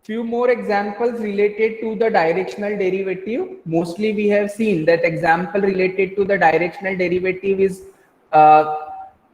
Few more examples related to the directional derivative. Mostly we have seen that example related to the directional derivative is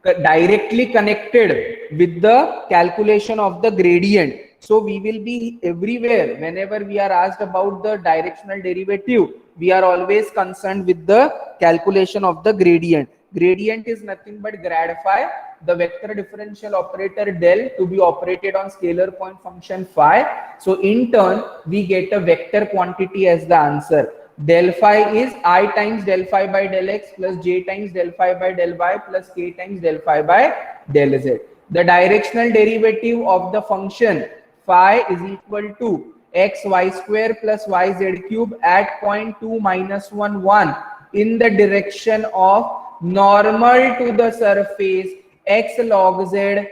directly connected with the calculation of the gradient. So we will be everywhere whenever we are asked about the directional derivative, we are always concerned with the calculation of the gradient. Gradient is nothing but grad phi, the vector differential operator del to be operated on scalar point function phi. So in turn, we get a vector quantity as the answer. Del phi is I times del phi by del x plus j times del phi by del y plus k times del phi by del z. The directional derivative of the function phi is equal to x y square plus y z cube at point 2 minus 1 1 in the direction of normal to the surface x log z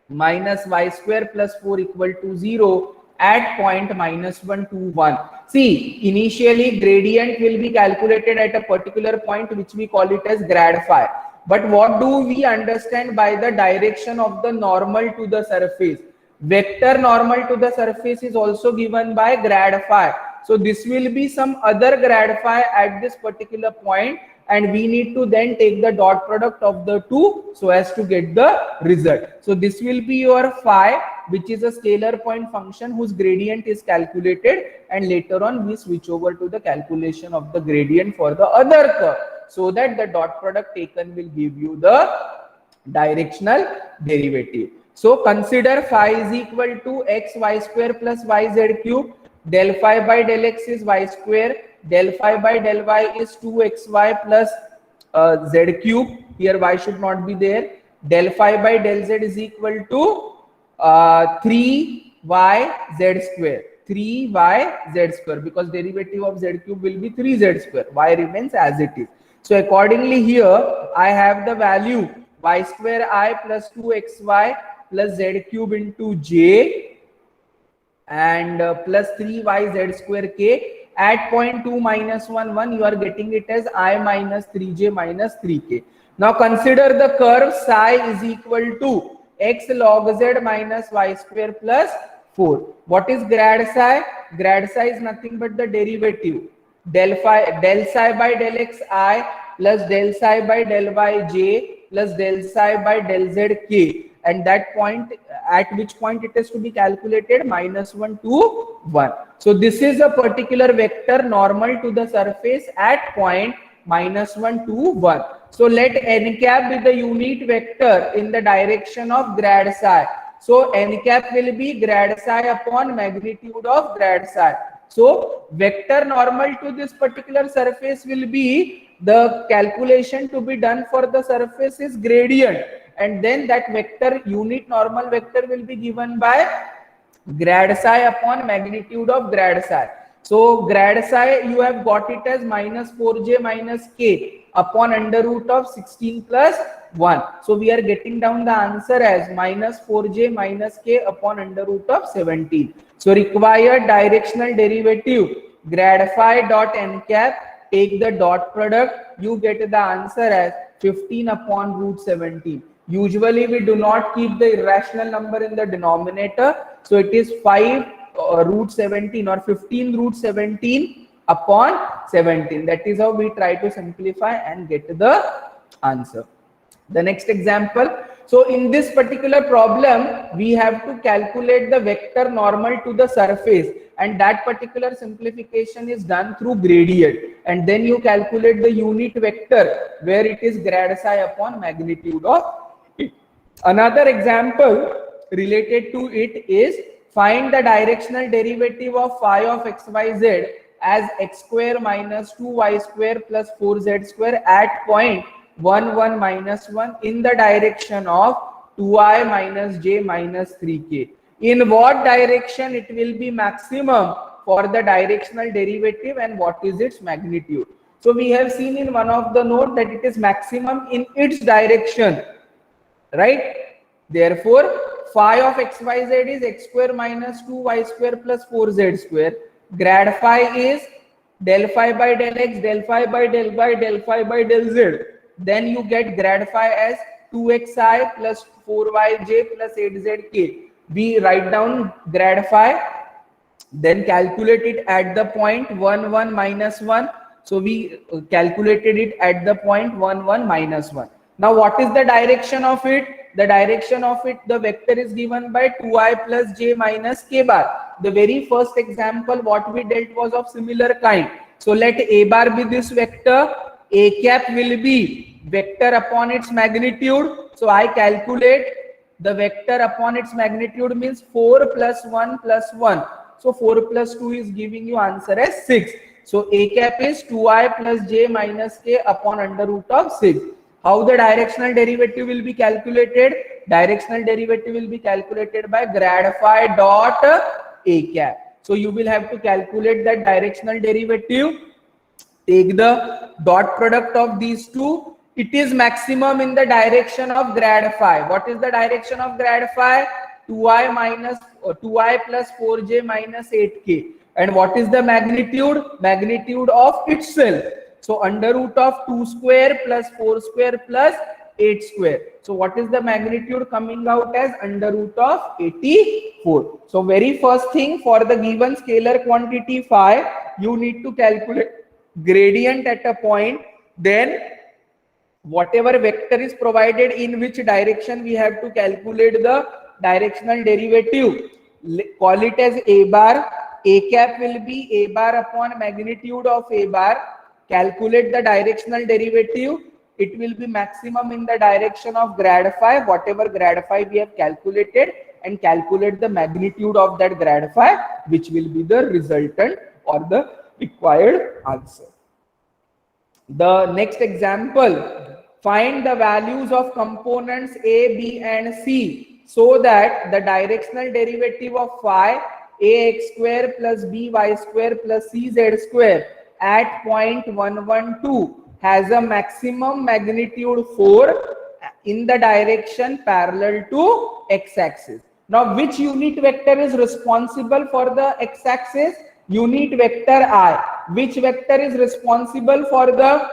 minus y square plus 4 equal to 0 at point minus 1 to 1. See, initially gradient will be calculated at a particular point which we call it as grad phi. But what do we understand by the direction of the normal to the surface? Vector normal to the surface is also given by grad phi. So this will be some other grad phi at this particular point, and we need to then take the dot product of the two so as to get the result. So this will be your phi, which is a scalar point function whose gradient is calculated, and later on we switch over to the calculation of the gradient for the other curve, so that the dot product taken will give you the directional derivative. So consider phi is equal to x y square plus y z cube. Del phi by del x is y square. Del phi by del y is 2xy plus z cube. Here y should not be there. Del phi by del z is equal to 3y z square. 3y z square, because derivative of z cube will be 3z square. Y remains as it is. So accordingly here I have the value y square I plus 2xy plus z cube into j and plus 3y z square k. At point 2 minus 1 1 you are getting it as I minus 3j minus 3k. Now consider the curve psi is equal to x log z minus y square plus 4. What is grad psi? Grad psi is nothing but the derivative del psi by del x I plus del psi by del y j plus del psi by del z k, and that point at which point it has to be calculated minus 1 to 1. So this is a particular vector normal to the surface at point minus 1 to 1. So let n cap be the unit vector in the direction of grad psi. So n cap will be grad psi upon magnitude of grad psi. So vector normal to this particular surface will be, the calculation to be done for the surface is gradient, and then that vector, unit normal vector, will be given by grad psi upon magnitude of grad psi. So grad psi you have got it as minus 4j minus k upon under root of 16 plus 1. So we are getting down the answer as minus 4j minus k upon under root of 17. So required directional derivative grad phi dot n cap, take the dot product, you get the answer as 15 upon root 17. Usually we do not keep the irrational number in the denominator, so it is 5 root 17 or 15 root 17 upon 17. That is how we try to simplify and get the answer. The next example. So in this particular problem, we have to calculate the vector normal to the surface, and that particular simplification is done through gradient, and then you calculate the unit vector where it is grad psi upon magnitude of it. Another example related to it is find the directional derivative of phi of xyz as x square minus 2y square plus 4z square at point 1 1 minus 1 in the direction of 2I minus j minus 3k. In what direction it will be maximum for the directional derivative, and what is its magnitude? So we have seen in one of the note that it is maximum in its direction, right? Therefore phi of xyz is x square minus 2y square plus 4z square. Grad phi is del phi by del x, del phi by del y, del phi by del z. Then you get grad phi as 2xi plus 4yj plus 8zk. we write down grad phi, then calculate it at the point 1 1 minus 1. So we calculated it at the point 1 1 minus 1. Now what is the direction of it? The direction of it, the vector is given by 2I plus j minus k bar. The very first example what we dealt was of similar kind. So let a bar be this vector, a cap will be vector upon its magnitude. So I calculate the vector upon its magnitude means 4 plus 1 plus 1. So 4 plus 2 is giving you answer as 6. So a cap is 2I plus j minus k upon under root of 6. How the directional derivative will be calculated? Directional derivative will be calculated by grad phi dot a cap. So you will have to calculate that directional derivative. Take the dot product of these two. It is maximum in the direction of grad phi. What is the direction of grad phi? 2I minus 2I plus 4j minus 8k. And what is the magnitude? Magnitude of itself. So under root of 2 square plus 4 square plus 8 square. So what is the magnitude coming out as under root of 84. So very first thing, for the given scalar quantity phi, you need to calculate gradient at a point, then whatever vector is provided in which direction, we have to calculate the directional derivative. Call it as a bar. A cap will be a bar upon magnitude of a bar. Calculate the directional derivative. It will be maximum in the direction of grad phi, whatever grad phi we have calculated, and calculate the magnitude of that grad phi, which will be the resultant or the required answer. The next example, find the values of components A, B and C so that the directional derivative of phi ax square plus by square plus cz square at point 112 has a maximum magnitude 4 in the direction parallel to x-axis. Now which unit vector is responsible for the x-axis? Unit vector I. Which vector is responsible for the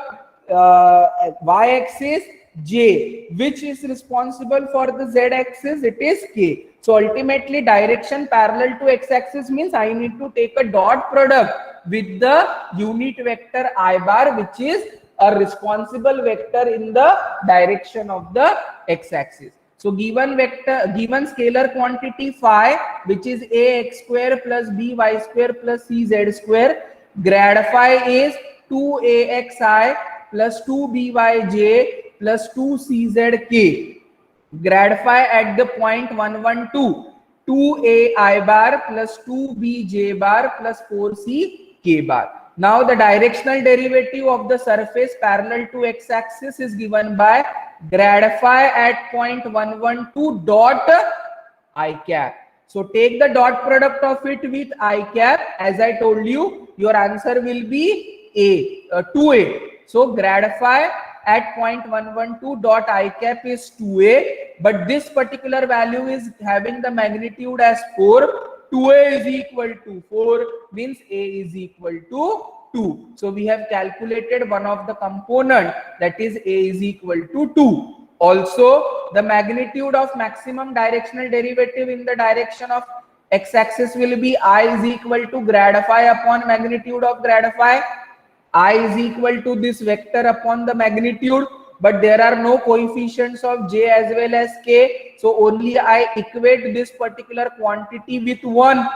y-axis? J. Which is responsible for the z-axis? It is k. So ultimately direction parallel to x-axis means I need to take a dot product with the unit vector I bar, which is a responsible vector in the direction of the x-axis. So given vector, given scalar quantity phi, which is ax square plus by square plus cz square, grad phi is 2axi plus 2byj plus 2czk. Grad phi at the point 112, 2ai bar plus 2bj bar plus 4ck bar. Now the directional derivative of the surface parallel to x-axis is given by grad phi at point 112 dot I cap. So take the dot product of it with I cap. As I told you, your answer will be 2a. So grad phi at point 112 dot I cap is 2a, but this particular value is having the magnitude as 4. 2a is equal to 4 means a is equal to 2. So we have calculated one of the component, that is a is equal to 2. Also the magnitude of maximum directional derivative in the direction of x-axis will be I is equal to grad phi upon magnitude of grad phi. I is equal to this vector upon the magnitude, but there are no coefficients of j as well as k, so only I equate this particular quantity with 1,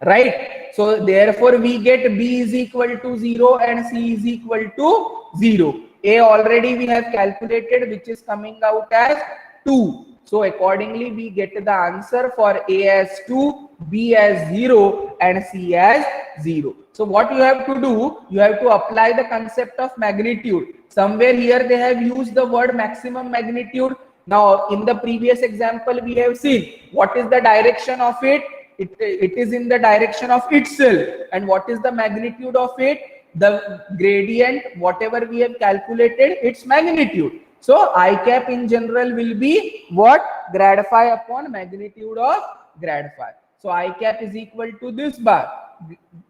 right? So therefore we get b is equal to 0 and c is equal to 0. A already we have calculated, which is coming out as 2. So accordingly we get the answer for A as 2, B as 0 and C as 0. So what you have to do, you have to apply the concept of magnitude. Somewhere here they have used the word maximum magnitude. Now in the previous example we have seen what is the direction of it. It is in the direction of itself. And what is the magnitude of it? The gradient, whatever we have calculated, its magnitude. So I cap in general will be what? Grad phi upon magnitude of grad phi. So I cap is equal to this bar,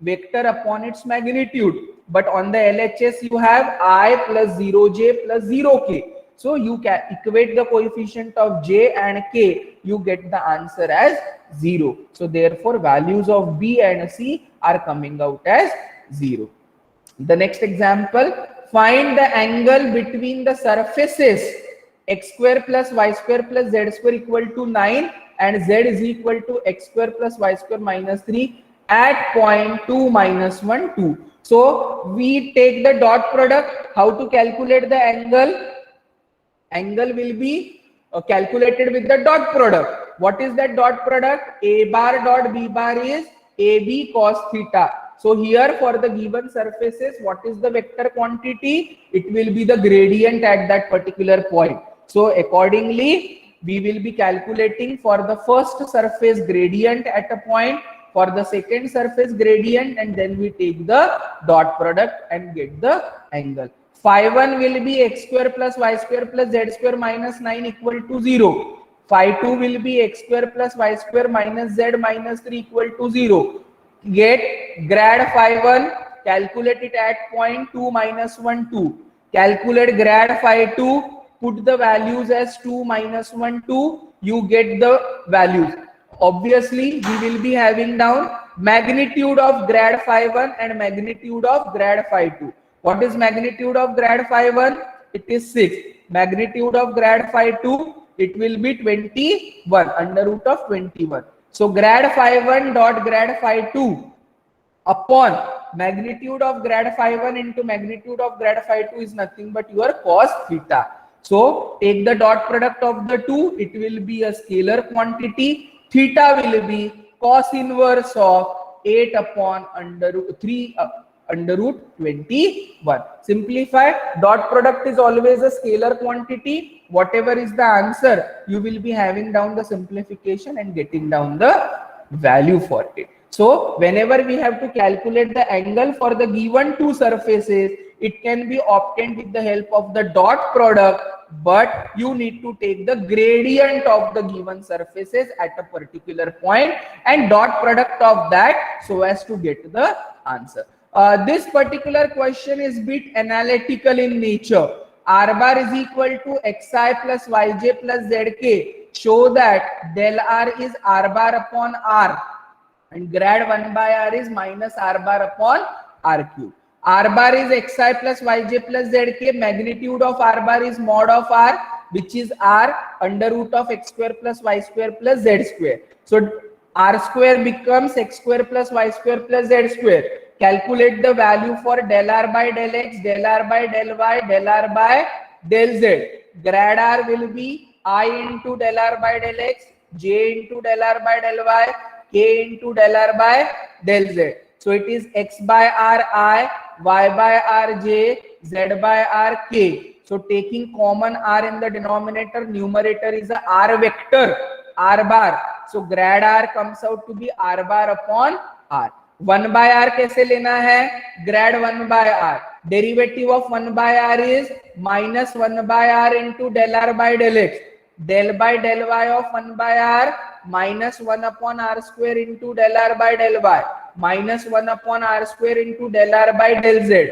vector upon its magnitude. But on the LHS you have I plus 0j plus 0k. So you can equate the coefficient of j and k, you get the answer as 0. So therefore values of b and c are coming out as 0. The next example, find the angle between the surfaces x square plus y square plus z square equal to 9 and z is equal to x square plus y square minus 3 at point 2, minus 1, 2. So we take the dot product. How to calculate the angle? Angle will be calculated with the dot product. What is that dot product? A bar dot b bar is AB cos theta. So here for the given surfaces, what is the vector quantity? It will be the gradient at that particular point. So accordingly, we will be calculating for the first surface gradient at a point, for the second surface gradient, and then we take the dot product and get the angle. Phi 1 will be x square plus y square plus z square minus 9 equal to 0. Phi 2 will be x square plus y square minus z minus 3 equal to 0. Get grad phi 1, calculate it at point 2, minus 1, 2. Calculate grad phi 2, put the values as 2, minus 1, 2. You get the values. Obviously, we will be having down magnitude of grad phi 1 and magnitude of grad phi 2. What is magnitude of grad phi 1? It is 6. Magnitude of grad phi 2, it will be 21, under root of 21. So grad phi 1 dot grad phi 2 upon magnitude of grad phi 1 into magnitude of grad phi 2 is nothing but your cos theta. So take the dot product of the two, it will be a scalar quantity. Theta will be cos inverse of 8 upon under root 3 under root 21. Simplify. Dot product is always a scalar quantity. Whatever is the answer, you will be having down the simplification and getting down the value for it. So whenever we have to calculate the angle for the given two surfaces, it can be obtained with the help of the dot product, but you need to take the gradient of the given surfaces at a particular point and dot product of that so as to get the answer. This particular question is bit analytical in nature. R bar is equal to xi plus yj plus zk. Show that del r is r bar upon r and grad 1 by r is minus r bar upon r cube. R bar is xi plus yj plus zk. Magnitude of r bar is mod of r, which is r under root of x square plus y square plus z square. So r square becomes x square plus y square plus z square. Calculate the value for del r by del x, del r by del y, del r by del z. Grad r will be I into del r by del x, j into del r by del y, k into del r by del z. So it is x by r I, y by r j, z by r k. So taking common r in the denominator, numerator is a r vector, r bar. So grad r comes out to be r bar upon r. 1 by r कैसे लेना है? Grad 1 by r. Derivative of 1 by r is minus 1 by r into del r by del x. Del by del y of 1 by r minus 1 upon r square into del r by del y minus 1 upon r square into del r by del z.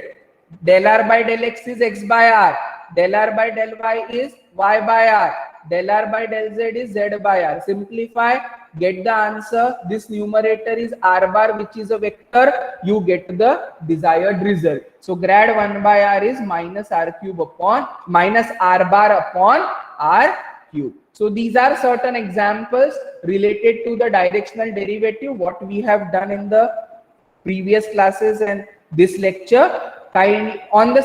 Del r by del x is x by r. Del r by del y is y by r. Del r by del z is z by r. Simplify, get the answer. This numerator is r bar, which is a vector. You get the desired result. So grad 1 by r is minus r cube upon minus r bar upon r cube. So these are certain examples related to the directional derivative, what we have done in the previous classes and this lecture. On the